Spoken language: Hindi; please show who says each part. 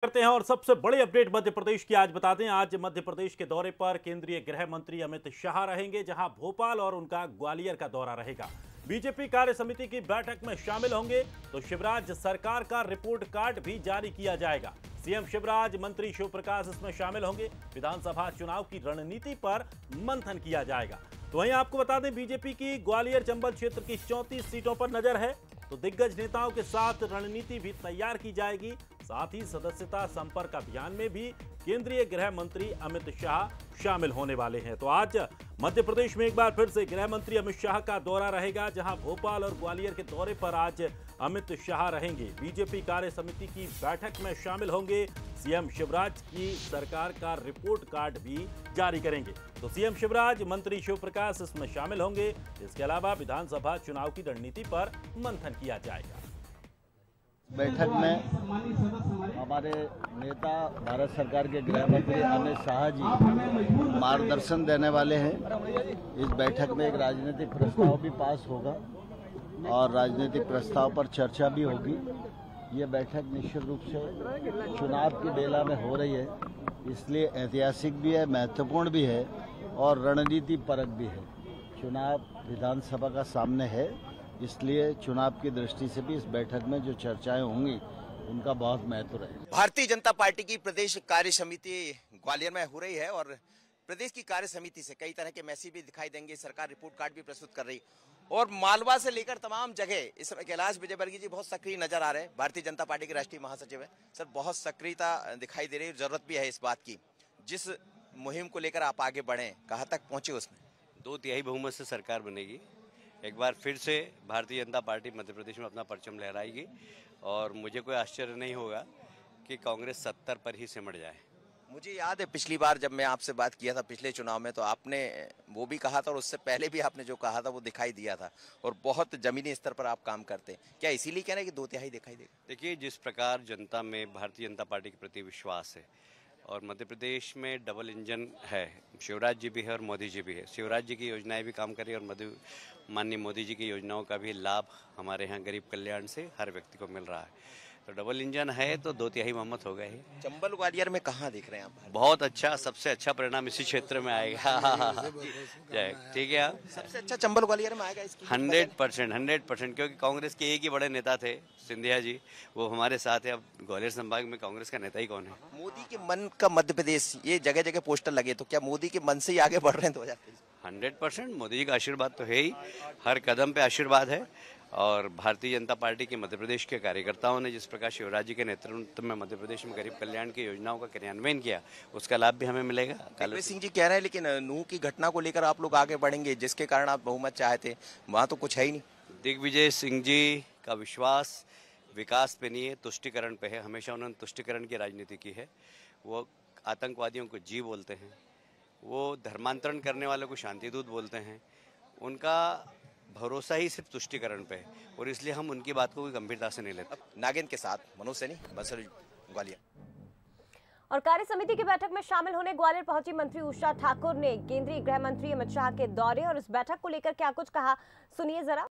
Speaker 1: करते हैं और सबसे बड़ी अपडेट मध्य प्रदेश की आज बता दें। आज मध्य प्रदेश के दौरे पर केंद्रीय गृह मंत्री अमित शाह रहेंगे, जहां भोपाल और उनका ग्वालियर का दौरा रहेगा। बीजेपी कार्य समिति की बैठक में शामिल होंगे तो शिवराज सरकार का रिपोर्ट कार्ड भी जारी किया जाएगा। सीएम शिवराज, मंत्री शिव प्रकाश इसमें शामिल होंगे। विधानसभा चुनाव की रणनीति पर मंथन किया जाएगा। तो वहीं आपको बता दें, बीजेपी की ग्वालियर चंबल क्षेत्र की 34 सीटों पर नजर है, तो दिग्गज नेताओं के साथ रणनीति भी तैयार की जाएगी। साथ ही सदस्यता संपर्क अभियान में भी केंद्रीय गृह मंत्री अमित शाह शामिल होने वाले हैं। तो आज मध्य प्रदेश में एक बार फिर से गृह मंत्री अमित शाह का दौरा रहेगा, जहां भोपाल और ग्वालियर के दौरे पर आज अमित शाह रहेंगे। बीजेपी कार्य समिति की बैठक में शामिल होंगे। सीएम शिवराज की सरकार का रिपोर्ट कार्ड भी जारी करेंगे। तो सीएम शिवराज, मंत्री शिव प्रकाश इसमें शामिल होंगे। इसके अलावा विधानसभा चुनाव की रणनीति पर मंथन किया जाएगा।
Speaker 2: बैठक में हमारे नेता भारत सरकार के गृह मंत्री अमित शाह जी मार्गदर्शन देने वाले हैं। इस बैठक में एक राजनीतिक प्रस्ताव भी पास होगा और राजनीतिक प्रस्ताव पर चर्चा भी होगी। ये बैठक निश्चित रूप से चुनाव की बेला में हो रही है, इसलिए ऐतिहासिक भी है, महत्वपूर्ण भी है और रणनीति परक भी है। चुनाव विधानसभा का सामने है, इसलिए चुनाव की दृष्टि से भी इस बैठक में जो चर्चाएं होंगी उनका बहुत महत्व रहेगा।
Speaker 3: भारतीय जनता पार्टी की प्रदेश कार्य समिति ग्वालियर में हो रही है और प्रदेश की कार्य समिति से कई तरह के मैसेज भी दिखाई देंगे। सरकार रिपोर्ट कार्ड भी प्रस्तुत कर रही और मालवा से लेकर तमाम जगह इस समय कैलाश विजयवर्गीय जी बहुत सक्रिय नजर आ रहे हैं। भारतीय जनता पार्टी के राष्ट्रीय महासचिव है सर, बहुत सक्रियता दिखाई दे रही है। जरूरत भी है इस बात की, जिस मुहिम को लेकर आप आगे बढ़े, कहाँ तक पहुंचे उसमें?
Speaker 4: 2/3 बहुमत से सरकार बनेगी। एक बार फिर से भारतीय जनता पार्टी मध्य प्रदेश में अपना परचम लहराएगी और मुझे कोई आश्चर्य नहीं होगा कि कांग्रेस 70 पर ही सिमट जाए।
Speaker 3: मुझे याद है पिछली बार जब मैं आपसे बात किया था पिछले चुनाव में, तो आपने वो भी कहा था और उससे पहले भी आपने जो कहा था वो दिखाई दिया था और बहुत जमीनी स्तर पर आप काम करते हैं। क्या इसीलिए कह रहे हैं कि 2/3 दिखाई देगा?
Speaker 4: देखिए, जिस प्रकार जनता में भारतीय जनता पार्टी के प्रति विश्वास है और मध्य प्रदेश में डबल इंजन है, शिवराज जी भी है और मोदी जी भी है। शिवराज जी की योजनाएं भी काम कर रही है और माननीय मोदी जी की योजनाओं का भी लाभ हमारे यहाँ गरीब कल्याण से हर व्यक्ति को मिल रहा है। तो डबल इंजन है तो 2/3 बहुमत हो गए।
Speaker 3: चंबल ग्वालियर में कहाँ देख रहे हैं आप?
Speaker 4: बहुत अच्छा, सबसे अच्छा परिणाम इसी क्षेत्र में आएगा। ठीक है,
Speaker 3: सबसे अच्छा चंबल ग्वालियर में आएगा इसकी
Speaker 4: 100%, क्योंकि कांग्रेस के एक ही बड़े नेता थे सिंधिया जी, वो हमारे साथ है। अब ग्वालियर संभाग में कांग्रेस का नेता ही कौन है?
Speaker 3: मोदी के मन का मध्य प्रदेश, ये जगह जगह पोस्टर लगे, तो क्या मोदी के मन से ही आगे बढ़ रहे हैं 2023?
Speaker 4: 100% मोदी जी का आशीर्वाद तो है ही, हर कदम पे आशीर्वाद है। और भारतीय जनता पार्टी के मध्य प्रदेश के कार्यकर्ताओं ने जिस प्रकार शिवराज जी के नेतृत्व में मध्य प्रदेश में गरीब कल्याण की योजनाओं का क्रियान्वयन किया, उसका लाभ भी हमें मिलेगा।
Speaker 3: कालवे सिंह जी कह रहे हैं लेकिन नूह की घटना को लेकर आप लोग आगे बढ़ेंगे, जिसके कारण आप बहुमत चाहते, वहाँ तो कुछ है ही नहीं।
Speaker 4: दिग्विजय सिंह जी का विश्वास विकास पे नहीं है, तुष्टिकरण पे है। हमेशा उन्होंने तुष्टिकरण की राजनीति की है। वो आतंकवादियों को जी बोलते हैं, वो धर्मांतरण करने वालों को शांतिदूत बोलते हैं। उनका भरोसा ही सिर्फ तुष्टिकरण पे है और इसलिए हम उनकी बात को कोई गंभीरता से नहीं लेते।
Speaker 3: नागिन के साथ मनोज सैनी, बसर ग्वालियर।
Speaker 5: और कार्य समिति की बैठक में शामिल होने ग्वालियर पहुंची मंत्री उषा ठाकुर ने केंद्रीय गृह मंत्री अमित शाह के दौरे और इस बैठक को लेकर क्या कुछ कहा, सुनिए जरा।